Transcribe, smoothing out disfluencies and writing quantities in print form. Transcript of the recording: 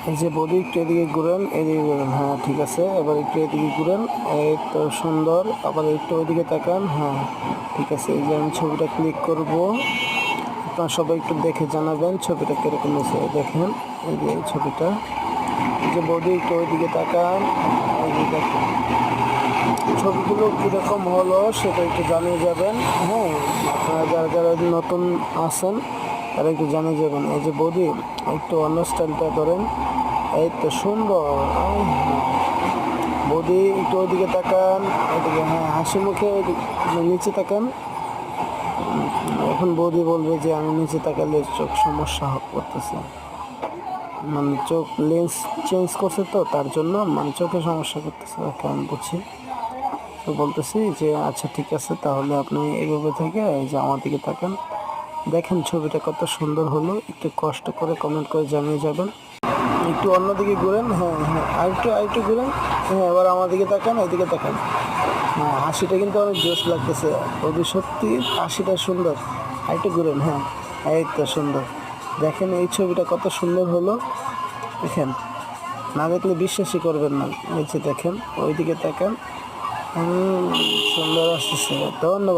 এই যে বডি একটু এদিকে ঘুরেন, এদিকে ঘুরেন, হ্যাঁ ঠিক আছে। এবার একটু এদিকে ঘুরেন, এই তো সুন্দর। আবার একটু ওইদিকে তাকান, হ্যাঁ ঠিক আছে। এই যে আমি ছবিটা ক্লিক করব, আপনারা সবাই একটু দেখে জানাবেন ছবিটা কীরকম হয়েছে। দেখেন এই যে এই ছবিটা, এই যে বডি একটু ওইদিকে তাকান, এই যে দেখেন ছবিগুলো কীরকম হলো সেটা একটু জানিয়ে যাবেন। হ্যাঁ, আপনারা যারা যারা নতুন আছেন তারা একটু জানিয়ে যাবেন। এই যে বডি একটু অন্য স্টাইলটা করেন, এই তো সুন্দর। বডি একটু ওইদিকে তাকান, ওইদিকে, হ্যাঁ হাসি মুখে নিচে তাকান। এখন বৌদি বলবে যে আমি নিচে তাকালে চোখ সমস্যা করতেছে, মানে চোখ লেন্স চেঞ্জ করছে তো তার জন্য মানে চোখে সমস্যা করতেছে। ওকে আমি বুঝছি, তো বলতেছি যে আচ্ছা ঠিক আছে, তাহলে আপনি এইভাবে থেকে এই যে আমার দিকে তাকান, দেখেন ছবিটা কত সুন্দর হলো। একটু কষ্ট করে কমেন্ট করে জানিয়ে যাবেন। একটু অন্যদিকে ঘুরেন, হ্যাঁ হ্যাঁ আরেকটু ঘুরেন, হ্যাঁ এবার আমার দিকে তাকান, এইদিকে তাকান। হ্যাঁ হাসিটা কিন্তু অনেক জোশ লাগতেছে, ওদের সত্যি হাসিটা সুন্দর। আরেকটু ঘুরেন, হ্যাঁ এই তো সুন্দর। দেখেন এই ছবিটা কত সুন্দর হলো, দেখেন না দেখলে বিশ্বাসই করবেন না। নিচে দেখেন, ওইদিকে তাকান, সুন্দর আসতেছে। ধন্যবাদ।